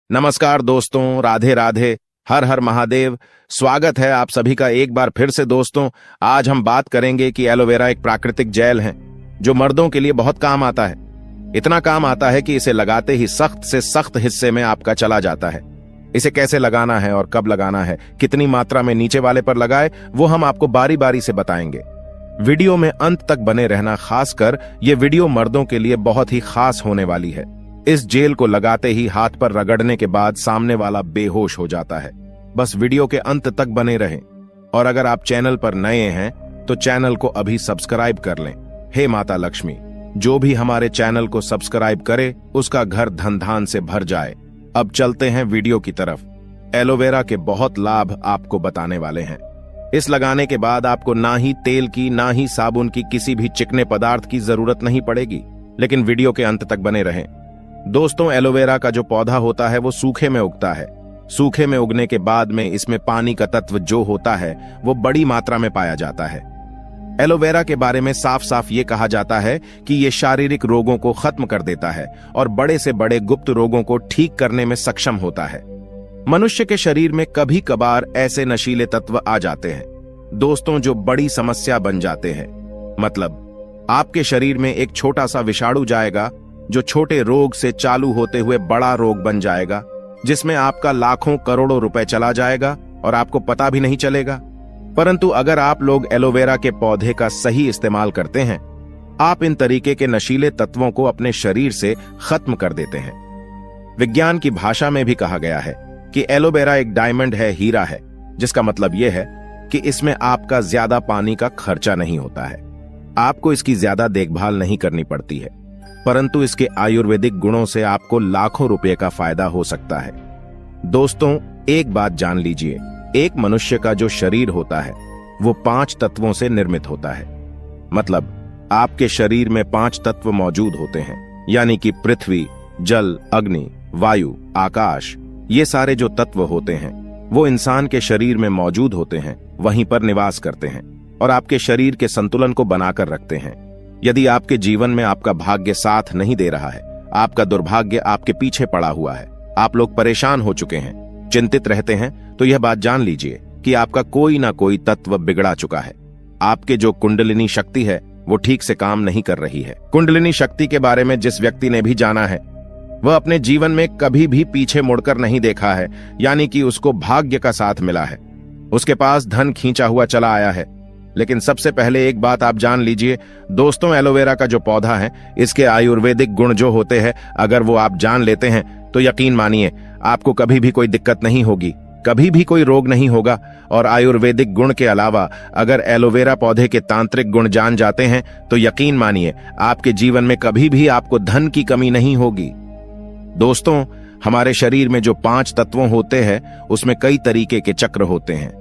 नमस्कार दोस्तों, राधे राधे, हर हर महादेव। स्वागत है आप सभी का एक बार फिर से। दोस्तों, आज हम बात करेंगे कि एलोवेरा एक प्राकृतिक जेल है जो मर्दों के लिए बहुत काम आता है। इतना काम आता है कि इसे लगाते ही सख्त से सख्त हिस्से में आपका चला जाता है। इसे कैसे लगाना है और कब लगाना है, कितनी मात्रा में नीचे वाले पर लगाए, वो हम आपको बारी बारी से बताएंगे। वीडियो में अंत तक बने रहना, खासकर ये वीडियो मर्दों के लिए बहुत ही खास होने वाली है। इस जेल को लगाते ही हाथ पर रगड़ने के बाद सामने वाला बेहोश हो जाता है। बस वीडियो के अंत तक बने रहें। और अगर आप चैनल पर नए हैं तो चैनल को अभी सब्सक्राइब कर लें। हे माता लक्ष्मी, जो भी हमारे चैनल को सब्सक्राइब करे उसका घर धन धान से भर जाए। अब चलते हैं वीडियो की तरफ। एलोवेरा के बहुत लाभ आपको बताने वाले हैं। इस लगाने के बाद आपको ना ही तेल की ना ही साबुन की किसी भी चिकने पदार्थ की जरूरत नहीं पड़ेगी। लेकिन वीडियो के अंत तक बने रहें। दोस्तों, एलोवेरा का जो पौधा होता है वो सूखे में उगता है। सूखे में उगने के बाद में इसमें पानी का तत्व जो होता है वो बड़ी मात्रा में पाया जाता है। एलोवेरा के बारे में साफ साफ ये कहा जाता है कि ये शारीरिक रोगों को खत्म कर देता है और बड़े से बड़े गुप्त रोगों को ठीक करने में सक्षम होता है। मनुष्य के शरीर में कभी कभार ऐसे नशीले तत्व आ जाते हैं दोस्तों, जो बड़ी समस्या बन जाते हैं। मतलब आपके शरीर में एक छोटा सा विषाणु जाएगा जो छोटे रोग से चालू होते हुए बड़ा रोग बन जाएगा, जिसमें आपका लाखों करोड़ों रुपए चला जाएगा और आपको पता भी नहीं चलेगा। परंतु अगर आप लोग एलोवेरा के पौधे का सही इस्तेमाल करते हैं, आप इन तरीके के नशीले तत्वों को अपने शरीर से खत्म कर देते हैं। विज्ञान की भाषा में भी कहा गया है कि एलोवेरा एक डायमंड है, हीरा है, जिसका मतलब यह है कि इसमें आपका ज्यादा पानी का खर्चा नहीं होता है। आपको इसकी ज्यादा देखभाल नहीं करनी पड़ती है, परंतु इसके आयुर्वेदिक गुणों से आपको लाखों रुपए का फायदा हो सकता है। दोस्तों, एक बात जान लीजिए, एक मनुष्य का जो शरीर होता है वो 5 तत्वों से निर्मित होता है। मतलब आपके शरीर में 5 तत्व मौजूद होते हैं, यानी कि पृथ्वी, जल, अग्नि, वायु, आकाश। ये सारे जो तत्व होते हैं वो इंसान के शरीर में मौजूद होते हैं, वहीं पर निवास करते हैं और आपके शरीर के संतुलन को बनाकर रखते हैं। यदि आपके जीवन में आपका भाग्य साथ नहीं दे रहा है, आपका दुर्भाग्य आपके पीछे पड़ा हुआ है, आप लोग परेशान हो चुके हैं, चिंतित रहते हैं, तो यह बात जान लीजिए कि आपका कोई ना कोई तत्व बिगड़ा चुका है। आपके जो कुंडलिनी शक्ति है वो ठीक से काम नहीं कर रही है। कुंडलिनी शक्ति के बारे में जिस व्यक्ति ने भी जाना है वह अपने जीवन में कभी भी पीछे मुड़कर नहीं देखा है, यानी कि उसको भाग्य का साथ मिला है, उसके पास धन खींचा हुआ चला आया है। लेकिन सबसे पहले एक बात आप जान लीजिए दोस्तों, एलोवेरा का जो पौधा है इसके आयुर्वेदिक गुण जो होते हैं, अगर वो आप जान लेते हैं तो यकीन मानिए आपको कभी भी कोई दिक्कत नहीं होगी, कभी भी कोई रोग नहीं होगा। और आयुर्वेदिक गुण के अलावा अगर एलोवेरा पौधे के तांत्रिक गुण जान जाते हैं तो यकीन मानिए आपके जीवन में कभी भी आपको धन की कमी नहीं होगी। दोस्तों, हमारे शरीर में जो 5 तत्वों होते हैं उसमें कई तरीके के चक्र होते हैं।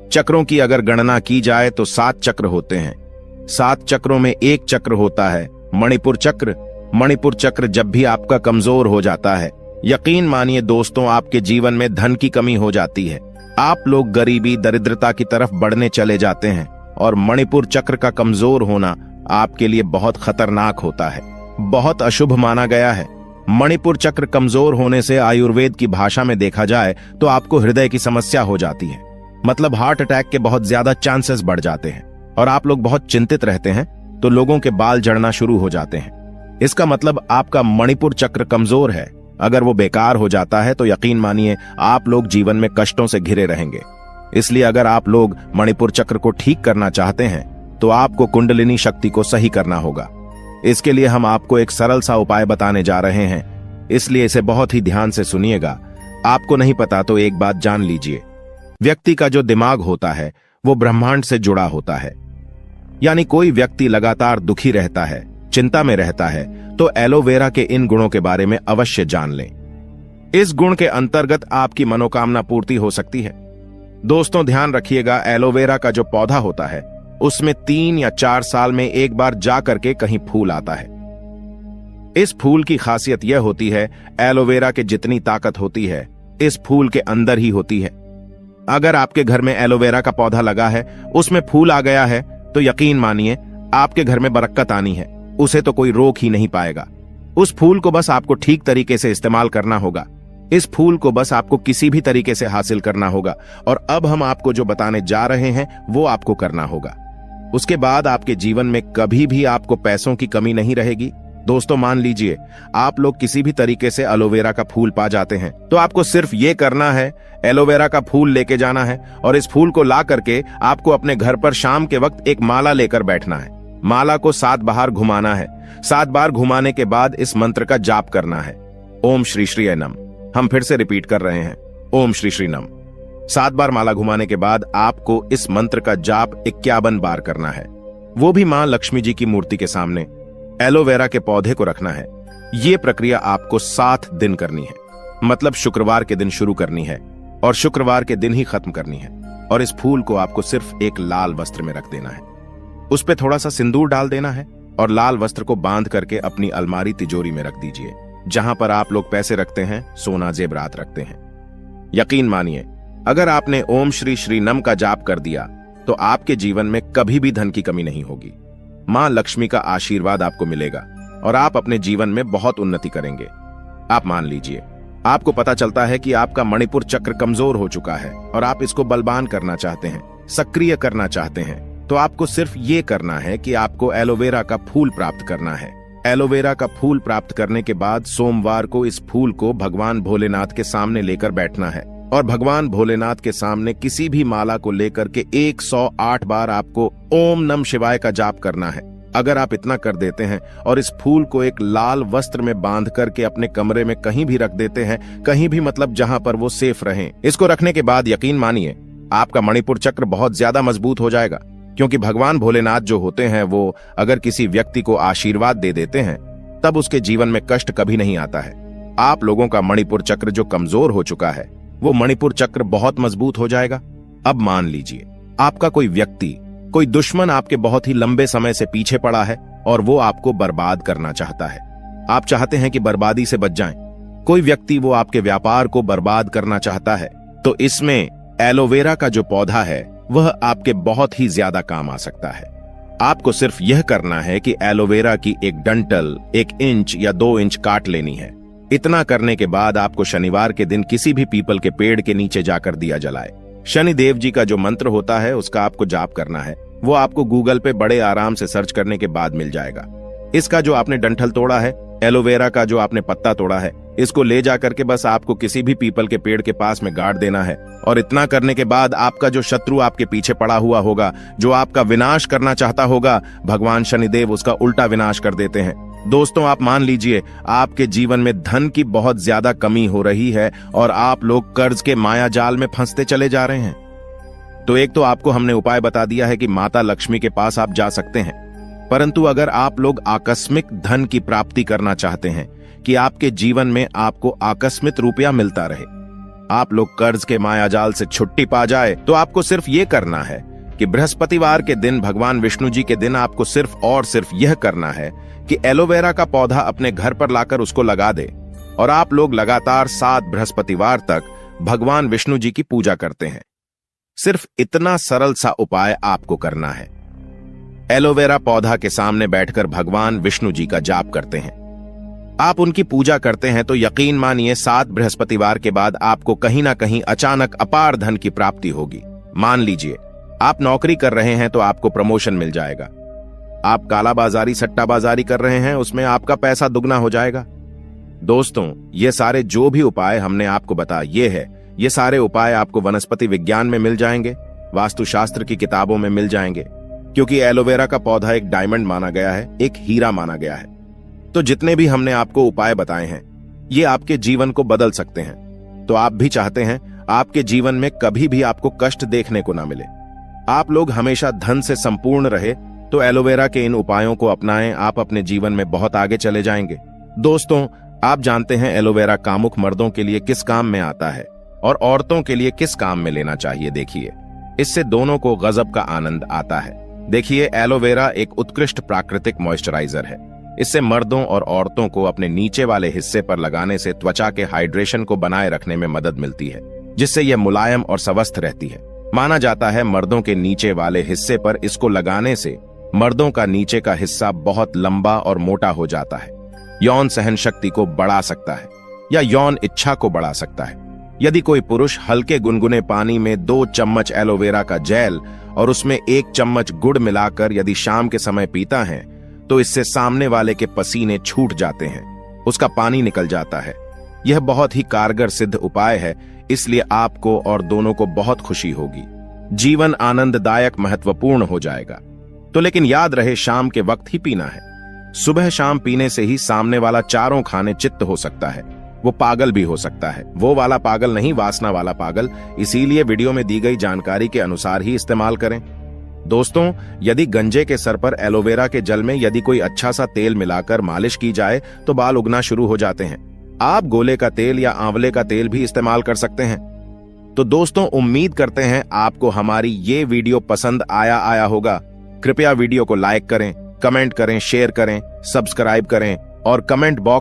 चक्रों की अगर गणना की जाए तो 7 चक्र होते हैं। 7 चक्रों में एक चक्र होता है मणिपुर चक्र। मणिपुर चक्र जब भी आपका कमजोर हो जाता है, यकीन मानिए दोस्तों, आपके जीवन में धन की कमी हो जाती है। आप लोग गरीबी, दरिद्रता की तरफ बढ़ने चले जाते हैं और मणिपुर चक्र का कमजोर होना आपके लिए बहुत खतरनाक होता है, बहुत अशुभ माना गया है। मणिपुर चक्र कमजोर होने से आयुर्वेद की भाषा में देखा जाए तो आपको हृदय की समस्या हो जाती है। मतलब हार्ट अटैक के बहुत ज्यादा चांसेस बढ़ जाते हैं और आप लोग बहुत चिंतित रहते हैं तो लोगों के बाल झड़ना शुरू हो जाते हैं। इसका मतलब आपका मणिपुर चक्र कमजोर है। अगर वो बेकार हो जाता है तो यकीन मानिए आप लोग जीवन में कष्टों से घिरे रहेंगे। इसलिए अगर आप लोग मणिपुर चक्र को ठीक करना चाहते हैं तो आपको कुंडलिनी शक्ति को सही करना होगा। इसके लिए हम आपको एक सरल सा उपाय बताने जा रहे हैं, इसलिए इसे बहुत ही ध्यान से सुनिएगा। आपको नहीं पता तो एक बात जान लीजिए, व्यक्ति का जो दिमाग होता है वो ब्रह्मांड से जुड़ा होता है। यानी कोई व्यक्ति लगातार दुखी रहता है, चिंता में रहता है, तो एलोवेरा के इन गुणों के बारे में अवश्य जान लें। इस गुण के अंतर्गत आपकी मनोकामना पूर्ति हो सकती है। दोस्तों, ध्यान रखिएगा, एलोवेरा का जो पौधा होता है उसमें 3 या 4 साल में एक बार जा करके कहीं फूल आता है। इस फूल की खासियत यह होती है, एलोवेरा के जितनी ताकत होती है इस फूल के अंदर ही होती है। अगर आपके घर में एलोवेरा का पौधा लगा है, उसमें फूल आ गया है, तो यकीन मानिए आपके घर में बरकत आनी है, उसे तो कोई रोक ही नहीं पाएगा। उस फूल को बस आपको ठीक तरीके से इस्तेमाल करना होगा। इस फूल को बस आपको किसी भी तरीके से हासिल करना होगा और अब हम आपको जो बताने जा रहे हैं वो आपको करना होगा। उसके बाद आपके जीवन में कभी भी आपको पैसों की कमी नहीं रहेगी। दोस्तों मान लीजिए आप लोग किसी भी तरीके से एलोवेरा का फूल पा जाते हैं तो आपको सिर्फ ये करना है, एलोवेरा का फूल लेके जाना है और इस फूल को ला करके आपको अपने घर पर शाम के वक्त एक माला लेकर बैठना है। माला को 7 बार घुमाना है। 7 बार घुमाने के बाद इस मंत्र का जाप करना है, ओम श्री श्री नम। हम फिर से रिपीट कर रहे हैं, ओम श्री श्री नम। 7 बार माला घुमाने के बाद आपको इस मंत्र का जाप 51 बार करना है, वो भी मां लक्ष्मी जी की मूर्ति के सामने। एलोवेरा के पौधे को रखना है। यह प्रक्रिया आपको 7 दिन करनी है, मतलब शुक्रवार के दिन शुरू करनी है और शुक्रवार के दिन ही खत्म करनी है। और इस फूल को आपको सिर्फ एक लाल वस्त्र में रख देना है, उस पे थोड़ा सा सिंदूर डाल देना है और लाल वस्त्र को बांध करके अपनी अलमारी तिजोरी में रख दीजिए, जहां पर आप लोग पैसे रखते हैं, सोना जेवरात रखते हैं। यकीन मानिए अगर आपने ओम श्री श्री नम का जाप कर दिया तो आपके जीवन में कभी भी धन की कमी नहीं होगी। मां लक्ष्मी का आशीर्वाद आपको मिलेगा और आप अपने जीवन में बहुत उन्नति करेंगे। आप मान लीजिए आपको पता चलता है कि आपका मणिपुर चक्र कमजोर हो चुका है और आप इसको बलवान करना चाहते हैं, सक्रिय करना चाहते हैं, तो आपको सिर्फ ये करना है कि आपको एलोवेरा का फूल प्राप्त करना है। एलोवेरा का फूल प्राप्त करने के बाद सोमवार को इस फूल को भगवान भोलेनाथ के सामने लेकर बैठना है और भगवान भोलेनाथ के सामने किसी भी माला को लेकर के 108 बार आपको ओम नम शिवाय का जाप करना है। अगर आप इतना कर देते हैं और इस फूल को एक लाल वस्त्र में बांध करके अपने कमरे में कहीं भी रख देते हैं, कहीं भी मतलब जहां पर वो सेफ रहें, इसको रखने के बाद यकीन मानिए आपका मणिपुर चक्र बहुत ज्यादा मजबूत हो जाएगा। क्योंकि भगवान भोलेनाथ जो होते हैं वो अगर किसी व्यक्ति को आशीर्वाद दे देते हैं तब उसके जीवन में कष्ट कभी नहीं आता है। आप लोगों का मणिपुर चक्र जो कमजोर हो चुका है वो मणिपुर चक्र बहुत मजबूत हो जाएगा। अब मान लीजिए आपका कोई व्यक्ति, कोई दुश्मन आपके बहुत ही लंबे समय से पीछे पड़ा है और वो आपको बर्बाद करना चाहता है। आप चाहते हैं कि बर्बादी से बच जाएं। कोई व्यक्ति वो आपके व्यापार को बर्बाद करना चाहता है, तो इसमें एलोवेरा का जो पौधा है वह आपके बहुत ही ज्यादा काम आ सकता है। आपको सिर्फ यह करना है कि एलोवेरा की एक डंठल 1 इंच या 2 इंच काट लेनी है। इतना करने के बाद आपको शनिवार के दिन किसी भी पीपल के पेड़ के नीचे जाकर दिया जलाए। शनि देव जी का जो मंत्र होता है उसका आपको जाप करना है, वो आपको गूगल पे बड़े आराम से सर्च करने के बाद मिल जाएगा। इसका जो आपने डंठल तोड़ा है, एलोवेरा का जो आपने पत्ता तोड़ा है, इसको ले जाकर के बस आपको किसी भी पीपल के पेड़ के पास में गाड़ देना है। और इतना करने के बाद आपका जो शत्रु आपके पीछे पड़ा हुआ होगा, जो आपका विनाश करना चाहता होगा, भगवान शनिदेव उसका उल्टा विनाश कर देते हैं। दोस्तों आप मान लीजिए आपके जीवन में धन की बहुत ज्यादा कमी हो रही है और आप लोग कर्ज के माया जाल में फंसते चले जा रहे हैं। तो एक तो आपको हमने उपाय बता दिया है कि माता लक्ष्मी के पास आप जा सकते हैं, परंतु अगर आप लोग आकस्मिक धन की प्राप्ति करना चाहते हैं कि आपके जीवन में आपको आकस्मिक रुपया मिलता रहे, आप लोग कर्ज के मायाजाल से छुट्टी पा जाए, तो आपको सिर्फ ये करना है कि बृहस्पतिवार के दिन, भगवान विष्णु जी के दिन, आपको सिर्फ और सिर्फ यह करना है कि एलोवेरा का पौधा अपने घर पर लाकर उसको लगा दे और आप लोग लगातार 7 बृहस्पतिवार तक भगवान विष्णु जी की पूजा करते हैं। सिर्फ इतना सरल सा उपाय आपको करना है। एलोवेरा पौधा के सामने बैठकर भगवान विष्णु जी का जाप करते हैं, आप उनकी पूजा करते हैं, तो यकीन मानिए 7 बृहस्पतिवार के बाद आपको कहीं ना कहीं अचानक अपार धन की प्राप्ति होगी। मान लीजिए आप नौकरी कर रहे हैं तो आपको प्रमोशन मिल जाएगा। आप कालाबाजारी, सट्टाबाजारी कर रहे हैं, उसमें आपका पैसा दुगना हो जाएगा। दोस्तों ये सारे जो भी उपाय हमने आपको बताए ये सारे उपाय आपको वनस्पति विज्ञान में मिल जाएंगे, वास्तुशास्त्र की किताबों में मिल जाएंगे, क्योंकि एलोवेरा का पौधा एक डायमंड माना गया है, एक हीरा माना गया है। तो जितने भी हमने आपको उपाय बताए हैं ये आपके जीवन को बदल सकते हैं। तो आप भी चाहते हैं आपके जीवन में कभी भी आपको कष्ट देखने को ना मिले, आप लोग हमेशा धन से संपूर्ण रहे, तो एलोवेरा के इन उपायों को अपनाएं, आप अपने जीवन में बहुत आगे चले जाएंगे। दोस्तों आप जानते हैं एलोवेरा कामुक मर्दों के लिए किस काम में आता है और औरतों के लिए किस काम में लेना चाहिए। देखिए इससे दोनों को गजब का आनंद आता है। देखिए एलोवेरा एक उत्कृष्ट प्राकृतिक मॉइस्चराइजर है। इससे मर्दों और औरतों को अपने नीचे वाले हिस्से पर लगाने से त्वचा के हाइड्रेशन को बनाए रखने में मदद मिलती है, जिससे यह मुलायम और स्वस्थ रहती है। माना जाता है मर्दों के नीचे वाले हिस्से पर इसको लगाने से मर्दों का नीचे का हिस्सा बहुत लंबा और मोटा हो जाता है, यौन सहन शक्ति को बढ़ा सकता है। या यौन इच्छा को बढ़ा सकता है। यदि कोई पुरुष हल्के गुनगुने पानी में 2 चम्मच एलोवेरा का जेल और उसमें 1 चम्मच गुड़ मिलाकर यदि शाम के समय पीता है तो इससे सामने वाले के पसीने छूट जाते हैं, उसका पानी निकल जाता है। यह बहुत ही कारगर सिद्ध उपाय है, इसलिए आपको और दोनों को बहुत खुशी होगी। जीवन आनंददायक महत्वपूर्ण हो जाएगा। तो लेकिन याद रहे, शाम के वक्त ही पीना है। सुबह शाम पीने से ही सामने वाला चारों खाने चित्त हो सकता है, वो पागल भी हो सकता है। वो वाला पागल नहीं, वासना वाला पागल। इसीलिए वीडियो में दी गई जानकारी के अनुसार ही इस्तेमाल करें। दोस्तों, यदि गंजे के सर पर एलोवेरा के जल में यदि कोई अच्छा सा तेल मिलाकर मालिश की जाए तो बाल उगना शुरू हो जाते हैं। आप गोले का तेल या आंवले का तेल भी इस्तेमाल कर सकते हैं। तो दोस्तों, उम्मीद करते हैं आपको हमारी ये वीडियो पसंद आया होगा। कृपया वीडियो को लाइक करें, कमेंट करें, शेयर करें, सब्सक्राइब करें और कमेंट बॉक्स